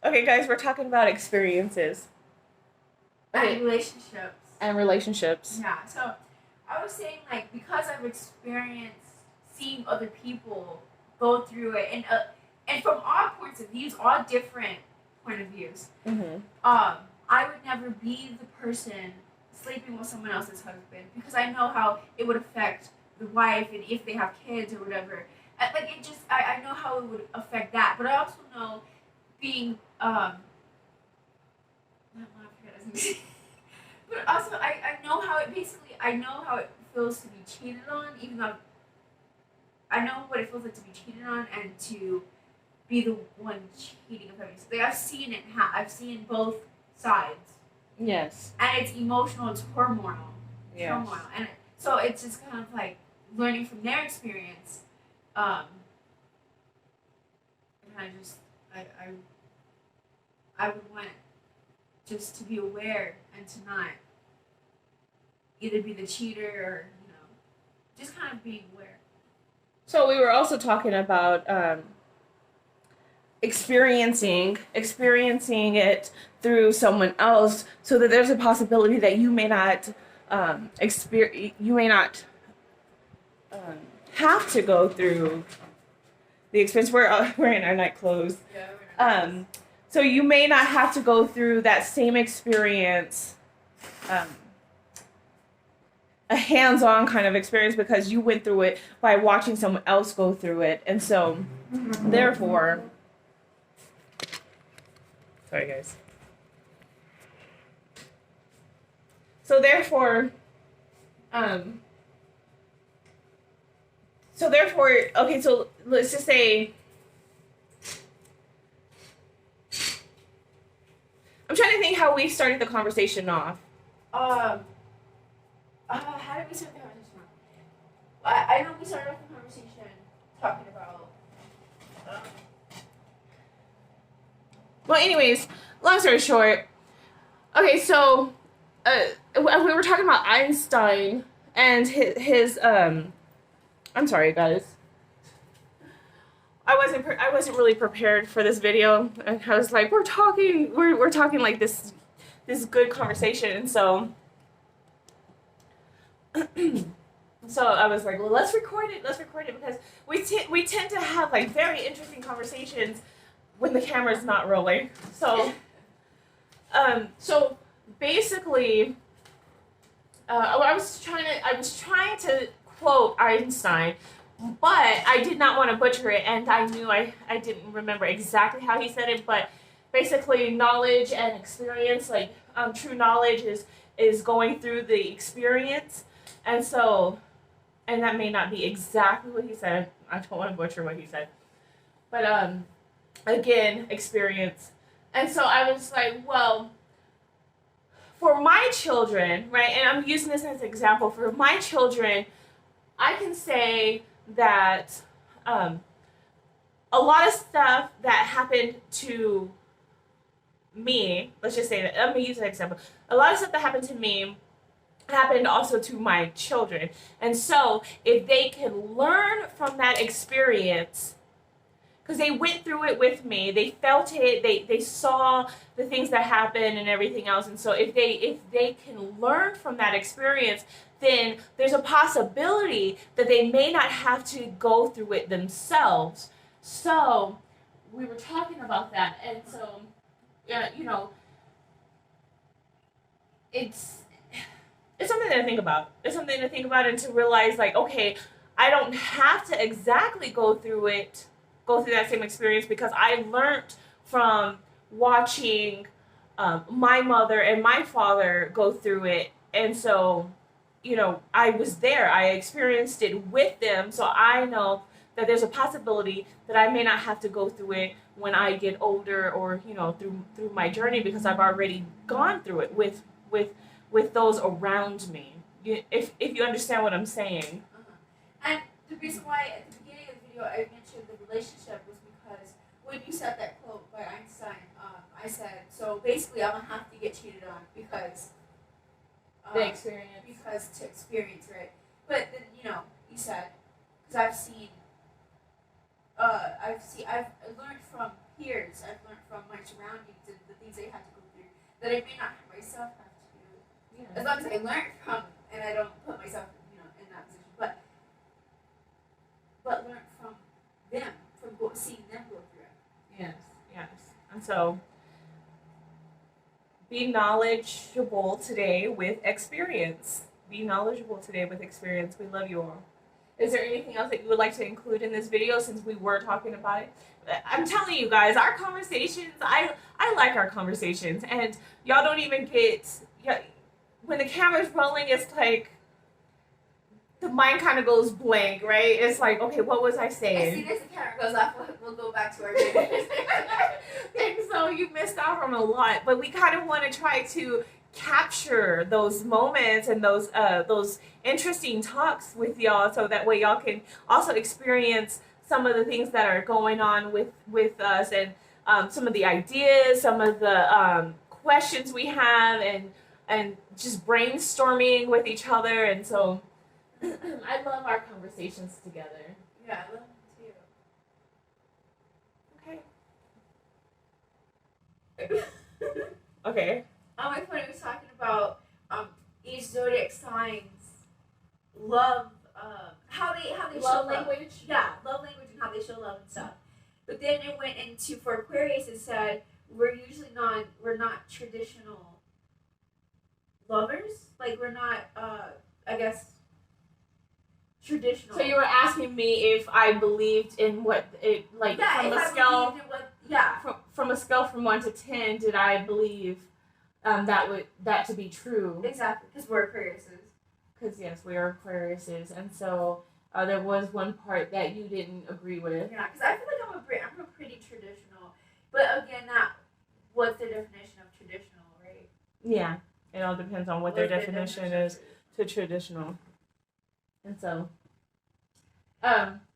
Okay, guys, we're talking about experiences. Okay. And relationships. And relationships. Yeah, so I was saying, like, because I've experienced seeing other people go through it, and from all points of views, all different point of views, I would never be the person sleeping with someone else's husband because I know how it would affect the wife and if they have kids or whatever. Like, it just, I know how it would affect that, but I also know being, but also I know how it basically, I know how it feels to be cheated on, even though I know what it feels like to be cheated on and to be the one cheating. Like, I've seen it. I've seen both sides. Yes. And it's emotional. It's hormonal. Yes. Turmoil. And so it's just kind of like learning from their experience. And I would want just to be aware and to not either be the cheater or, just kind of being aware. So we were also talking about experiencing it through someone else, so that there's a possibility that you may not have to go through the experience. We're in our night clothes. Yeah, so you may not have to go through that same experience, a hands-on kind of experience, because you went through it by watching someone else go through it. And so therefore, sorry guys. So therefore, okay, so let's just say, I'm trying to think how we started the conversation off. How did we start the conversation off? I know we started off the conversation talking about. Well, anyways, long story short, okay, so we were talking about Einstein and his I'm sorry, guys. I wasn't really prepared for this video, and I was like, we're talking like this good conversation, and so so I was like, well, let's record it because we tend to have like very interesting conversations when the camera's not rolling. So so basically, I was trying to quote Einstein, but I did not want to butcher it, and I knew I didn't remember exactly how he said it, but basically knowledge and experience, like true knowledge is going through the experience, and that may not be exactly what he said. I don't want to butcher what he said, but again, experience. And so I was like, well, for my children, right, and I'm using this as an example, for my children, I can say that a lot of stuff that happened to me, let's just say that, let me use an example. A lot of stuff that happened to me happened also to my children. And so if they can learn from that experience, because they went through it with me, they felt it, they saw the things that happened and everything else, and so if they can learn from that experience, then there's a possibility that they may not have to go through it themselves. So we were talking about that, and so it's something to think about. It's something to think about, and to realize, like, okay, I don't have to exactly go through that same experience, because I learned from watching my mother and my father go through it, and so I was there, I experienced it with them, so I know that there's a possibility that I may not have to go through it when I get older, or through my journey, because I've already gone through it with those around me. If you understand what I'm saying. And the reason why at the beginning of the video I mentioned the relationship was because when you said that quote by Einstein, I said, so basically I'm gonna have to get cheated on because the experience. Because to experience, right? But then you said, because I've learned from peers, I've learned from my surroundings that I may not myself have to, as long as I learn from and I don't put myself, in that position, but learn from them, from seeing them go through it. Yes. And so, be knowledgeable today with experience. Be knowledgeable today with experience. We love you all. Is there anything else that you would like to include in this video since we were talking about it? I'm telling you guys, our conversations, I like our conversations, and y'all don't even get, when the camera's rolling, it's like, the mind kind of goes blank, right? It's like, okay, what was I saying? As soon as the camera goes off, we'll go back to our videos. And so you missed out on a lot, but we kind of want to try to capture those moments and those interesting talks with y'all, so that way y'all can also experience some of the things that are going on with us, and some of the ideas, some of the questions we have, and just brainstorming with each other. And so I love our conversations together. Yeah, I love them too. Okay. Okay. My friend was talking about each zodiac signs love, how they Love show language? love. Yeah, love language and how they show love and stuff. But then it went into, for Aquarius, it said we're not traditional lovers. Like, we're not, I guess, traditional. So you were asking me if I believed in what it, like, from a scale, from a scale from 1 to 10, did I believe that to be true? Exactly, because we're Aquariuses. Because yes, we are Aquariuses, and so there was one part that you didn't agree with. Yeah, because I feel like I'm a pretty traditional, but again, what's the definition of traditional, right? Yeah, it all depends on what their definition is to traditional. And so,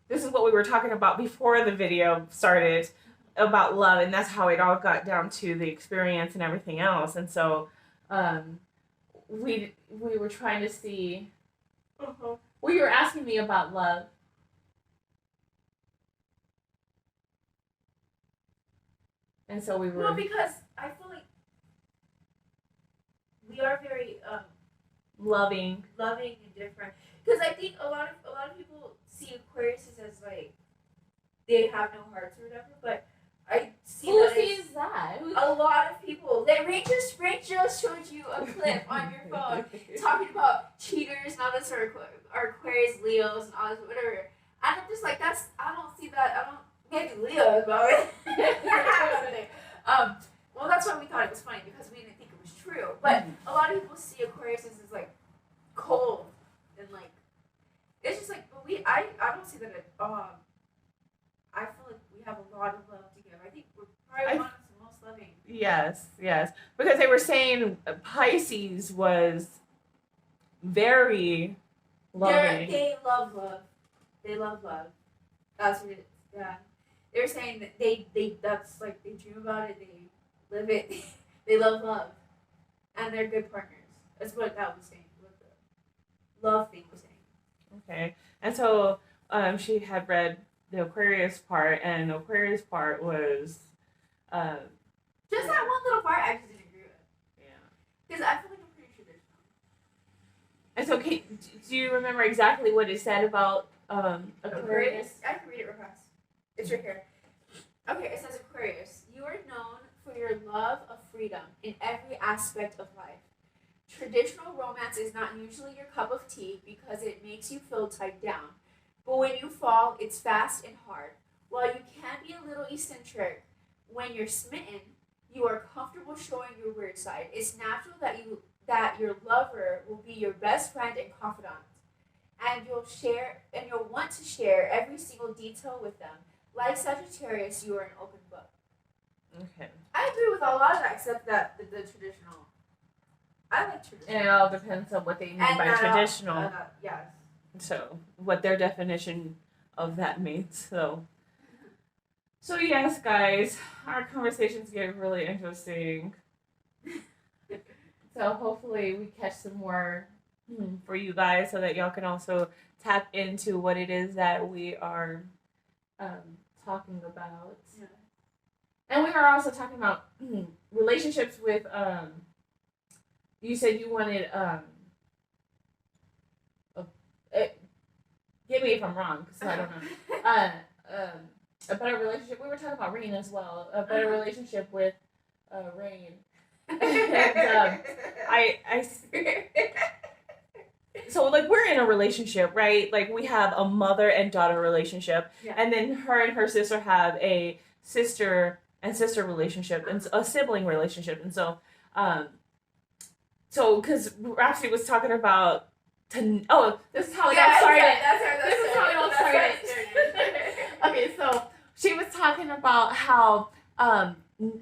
this is what we were talking about before the video started about love, and that's how it all got down to the experience and everything else. And so, we were trying to see. Well, you were asking me about love. And so we were. Well, because I feel like we are very loving and different. Because I think a lot of people see Aquariuses as like they have no hearts or whatever, but I see who sees that? A lot of people. Ray just showed you a clip on your phone talking about cheaters and all this, or Aquarius, Leos, and all this, whatever. And I'm just like, I don't see that. I don't. Maybe Leos, but well, that's why we thought it was funny, because we didn't think it was true. But a lot of people see Aquarius as like cold and like, it's just like, but I don't see that at I feel like we have a lot of love together. I think we're probably one of the most loving. Yes, because they were saying Pisces was very loving. They love love. They love love. That's what it is. Yeah. They were saying that they that's like, they dream about it, they live it, they love love, and they're good partners. That's what that was saying. What the love thing was saying. Okay, and so she had read the Aquarius part, and the Aquarius part was just that one little part I just didn't agree with. Yeah. Because I feel like I'm pretty traditional. And so, do you remember exactly what it said about Aquarius? I can read it real fast. It's right here. Okay, it says Aquarius. You are known for your love of freedom in every aspect of life. Traditional romance is not usually your cup of tea because it makes you feel tied down. But when you fall, it's fast and hard. While you can be a little eccentric when you're smitten, you are comfortable showing your weird side. It's natural that your lover will be your best friend and confidant. And you'll want to share every single detail with them. Like Sagittarius, you are an open book. Okay. I agree with a lot of that, except that the traditional. I like traditional. And it all depends on what they mean by traditional. Yes. So, what their definition of that means. So yes, guys, our conversations get really interesting. So hopefully we catch some more for you guys, so that y'all can also tap into what it is that we are talking about. Yeah. And we are also talking about with relationships with you said you wanted get me if I'm wrong, because I don't know. A better relationship. We were talking about Rain as well. A better relationship with Rain. And, so like we're in a relationship, right? Like we have a mother and daughter relationship, and then her and her sister have a sister and sister relationship and a sibling relationship, and so because Rhapsody was talking about this is how it got started. This is how it all started. Okay, so she was talking about how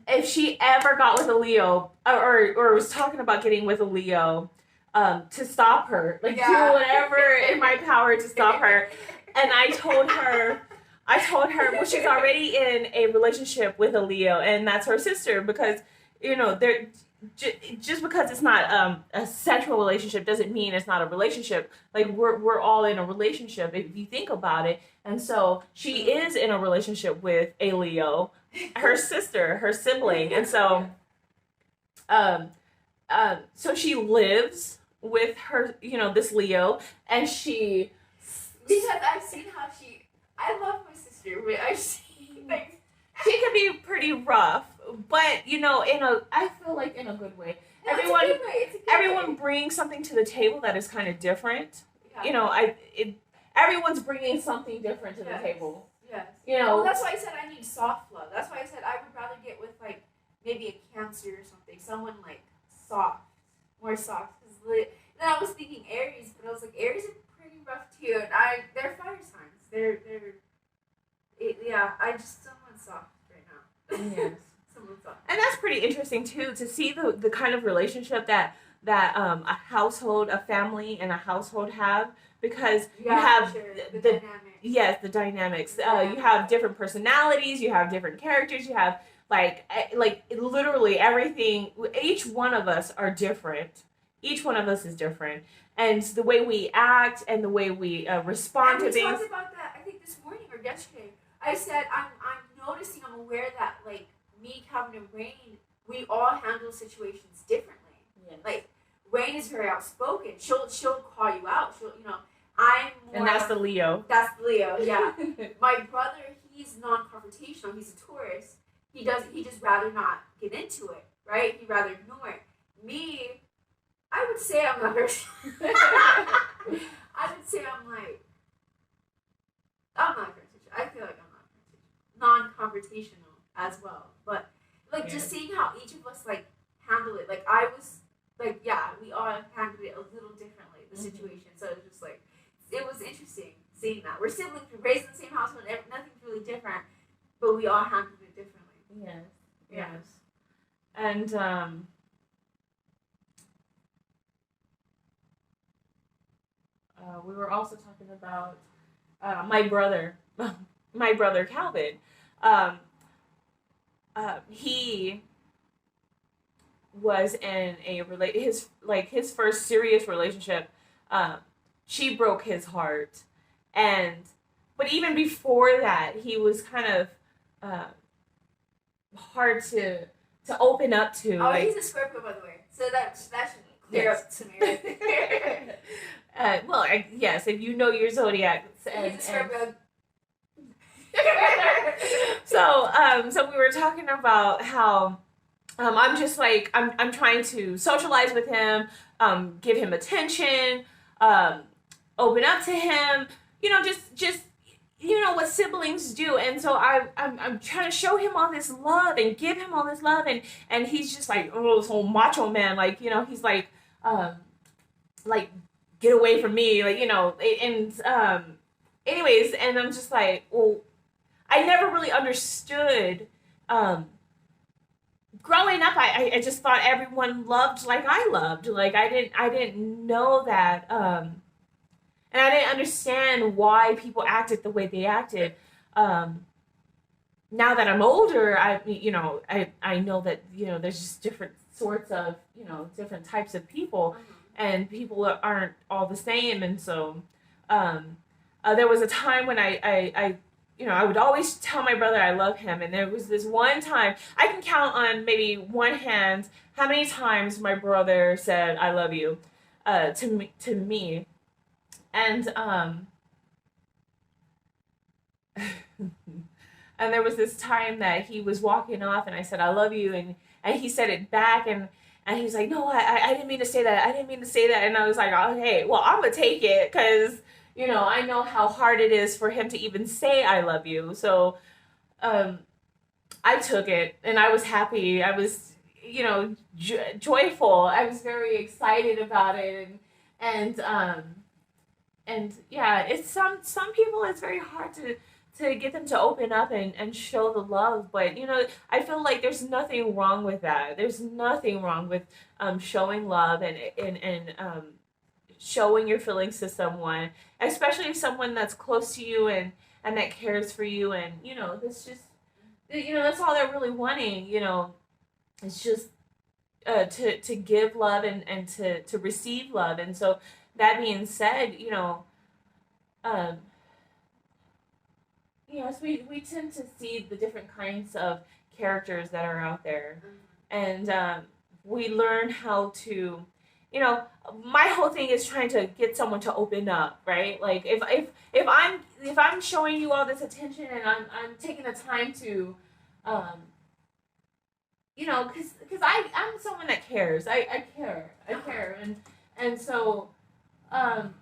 if she ever got with a Leo or was talking about getting with a Leo, to stop her, like do whatever in my power to stop her. And I told her, well, she's already in a relationship with a Leo, and that's her sister, because they're just because it's not a sexual relationship doesn't mean it's not a relationship. Like we're all in a relationship if you think about it. And so she is in a relationship with a Leo, her sister, her sibling, and so so she lives with her, this Leo, and because I've seen how I love my sister, but I've seen she can be pretty rough, but I feel like in a good way. No, Everyone brings something to the table that is kind of different. Yeah. Everyone's bringing something different to the table. Yes. Well, that's why I said I need soft love. That's why I said I would rather get with like maybe a Cancer or something, someone like soft, more soft. Then I was thinking Aries, but I was like Aries are pretty rough too, and they're fire signs. I just don't want soft right now. Yes. And that's pretty interesting too, to see the kind of relationship that a household, a family, and a household have, because you have the dynamics. The dynamics. You have different personalities, you have different characters, you have like literally everything. Each one of us are different. Each one of us is different, and the way we act and the way we respond to things. We talked about that, I think this morning or yesterday. I said I'm aware that like me, Calvin, and Rain, we all handle situations differently. Yes. Like Rain is very outspoken. She'll call you out. I'm more. And that's the Leo. That's the Leo. Yeah. My brother, he's non-confrontational. He's a Taurus. He just rather not get into it. Right? He'd rather ignore it. Me, I would say I'm not very. I would say I'm not very. I feel like I'm not non-confrontational as well, but like just seeing how each of us like handle it. Like I was like, we all handled it a little differently, the situation. So it was just like it was interesting seeing that we're siblings, we're raised in the same household, nothing's really different, but we all handled it differently. Yes. And we were also talking about my brother Calvin. He was in his first serious relationship. She broke his heart, but even before that, he was kind of hard to open up to. Oh, he's a Scorpio, by the way, so that should clear up to me. Well, yes, if you know your zodiac. He's a Scorpio. So we were talking about how I'm just like I'm trying to socialize with him, give him attention, open up to him, just what siblings do. And so I'm trying to show him all this love and give him all this love, and he's just like, this whole macho man, he's like get away from me, and anyways, and I'm just like, well, I never really understood. Growing up, I just thought everyone loved like I loved. Like I didn't know that, and I didn't understand why people acted the way they acted. Now that I'm older, I know that there's just different sorts of different types of people, and people aren't all the same. And so there was a time when I I would always tell my brother I love him. And there was this one time, I can count on maybe one hand how many times my brother said I love you to me. And and there was this time that he was walking off and I said I love you, and he said it back, and he's like, no, I didn't mean to say that. I didn't mean to say that. And I was like, okay, well, I'm going to take it because, I know how hard it is for him to even say I love you. So I took it and I was happy. I was, joyful. I was very excited about it. And yeah, it's some people, it's very hard to get them to open up and show the love. But I feel like there's nothing wrong with that. There's nothing wrong with showing love and showing your feelings to someone, especially someone that's close to you and that cares for you. And that's just that's all they're really wanting. It's just to give love and to receive love. And so that being said, um, so we tend to see the different kinds of characters that are out there, and we learn how to, my whole thing is trying to get someone to open up, right? Like if I'm showing you all this attention and I'm taking the time to, because I'm someone that cares. I care, and so I'm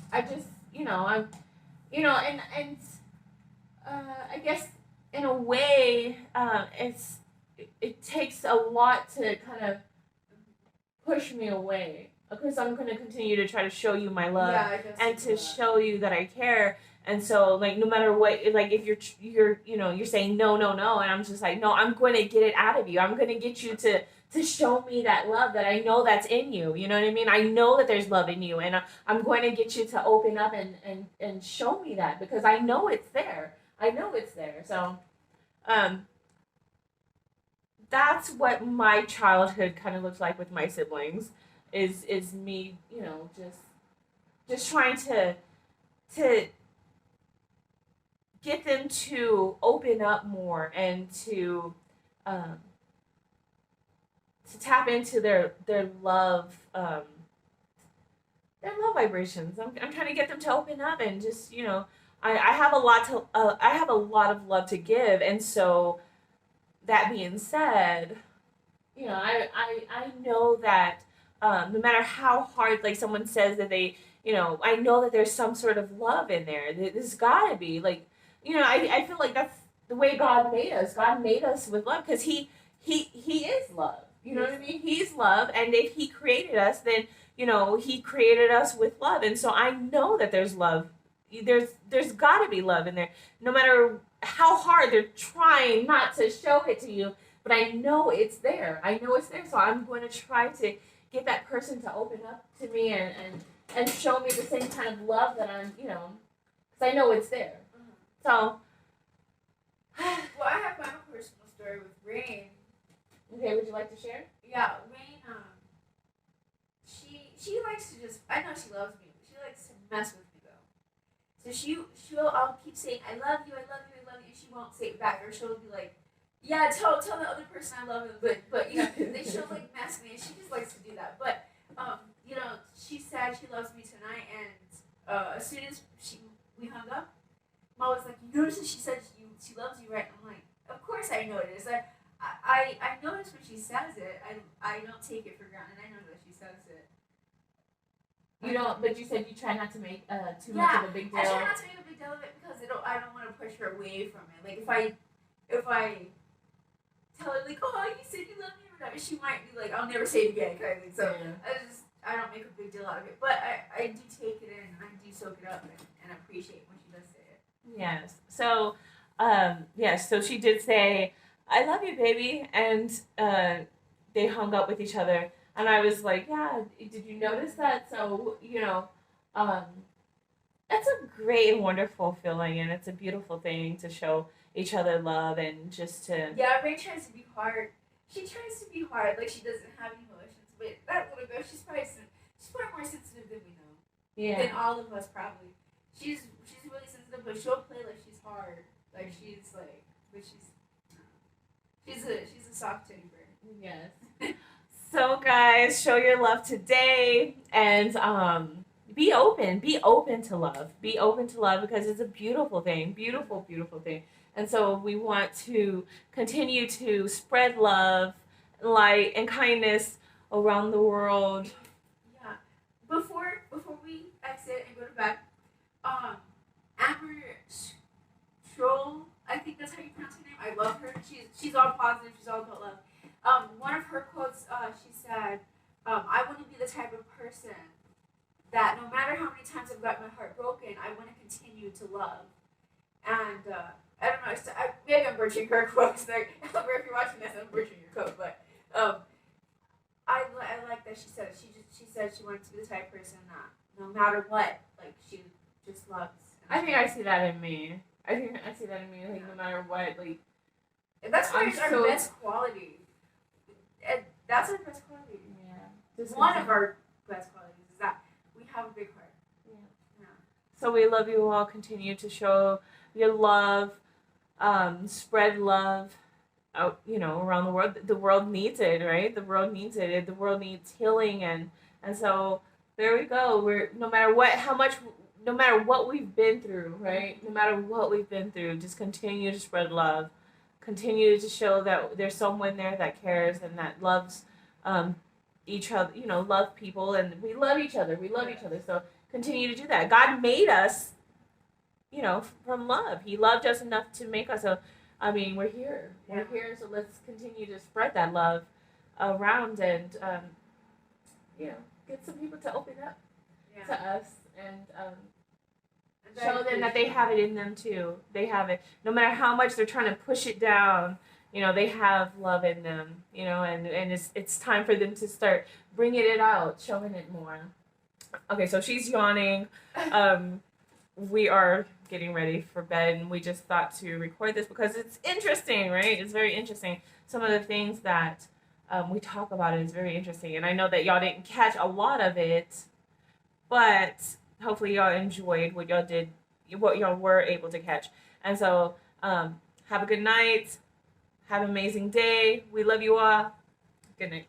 I just, I'm, and I guess in a way, it takes a lot to kind of push me away because I'm going to continue to try to show you my love and to show you that I care. And so, like, no matter what, like, if you're saying no, and I'm just like, no, I'm going to get it out of you. I'm going to get you to show me that love that I know that's in you. You know what I mean? I know that there's love in you, and I'm going to get you to open up and show me that because I know it's there. I know it's there. So, that's what my childhood kind of looks like with my siblings. Is me, just trying to get them to open up more and to tap into their love vibrations. I'm trying to get them to open up and just I have a lot of love to give, and so that being said, I know that no matter how hard like someone says that they I know that there's some sort of love in there. There's gotta be like I feel like that's the way God made us. God made us with love because he is love. You know what I mean? He's love, and if he created us, then he created us with love, and so I know that there's love. There's got to be love in there, no matter how hard they're trying not to show it to you. But I know it's there. So I'm going to try to get that person to open up to me and show me the same kind of love that I'm, because I know it's there. So. Well, I have my own personal story with Rain. Okay, would you like to share? Yeah, Rain, she likes to just, I know she loves me, but she likes to mess with me though. So I'll keep saying, I love you, and she won't say it back, or she'll be like, yeah, tell the other person I love him, but she'll like mess me, and she just likes to do that. But, she said she loves me tonight, and as soon as we hung up, Mom was like, you notice that she said she loves you, right? I'm like, of course I notice. I notice when she says it. I don't take it for granted. I know that she says it. You don't, but you said you try not to make too much of a big deal. I try not to make a big deal of it because I don't want to push her away from it. Like if I tell her like, oh, you said you love me or whatever, she might be like, I'll never say it again, kind of thing. So I don't make a big deal out of it, but I do take it in. I do soak it up and appreciate when she does say it. Yes. So, so she did say, I love you, baby. And they hung up with each other. And I was like, yeah, did you notice that? So, that's a great and wonderful feeling. And it's a beautiful thing to show each other love and just to... Yeah, Ray tries to be hard. She tries to be hard, like she doesn't have emotions. But that little girl, she's probably more sensitive than we know. than all of us probably. She's really sensitive, but she'll play like she's hard. Like she's like, but she's a soft teddy bear. Yes. So guys, show your love today, and be open to love. Be open to love, because it's a beautiful thing, beautiful thing. And so we want to continue to spread love, light, and kindness around the world. Yeah. Before we exit and go to bed, Amber Stroll, I think that's how you pronounce her name. I love her. She's all positive. She's all about love. One of her quotes, she said, "I want to be the type of person that no matter how many times I've got my heart broken, I want to continue to love." And I don't know. Maybe I'm butchering her quotes. Like, Amber, if you're watching this, I'm butchering your quote. But I like that she said. She said she wanted to be the type of person that no matter what, like she just loves. I think I see that in me. Like, no matter what, like. And that's why it's our best quality. And that's our best quality. Yeah. One of our best qualities is that we have a big heart. Yeah. So we love you all. Continue to show your love, spread love out, around the world. The world needs it, right? The world needs it. The world needs healing, and so there we go. We're no matter what we've been through, right? No matter what we've been through, just continue to spread love. Continue to show that there's someone there that cares and that loves each other, love people, and we love each other. We love each other. So continue to do that. God made us, from love. He loved us enough to make us. So, we're here. We're here. So let's continue to spread that love around, and get some people to open up to us, and show them that they have it in them too. They have it. No matter how much they're trying to push it down, they have love in them, and it's time for them to start bringing it out, showing it more. Okay, so she's yawning. We are getting ready for bed, and we just thought to record this because it's interesting, right? It's very interesting. Some of the things that we talk about is very interesting, and I know that y'all didn't catch a lot of it, but hopefully y'all enjoyed what y'all were able to catch. And so have a good night. Have an amazing day. We love you all. Good night.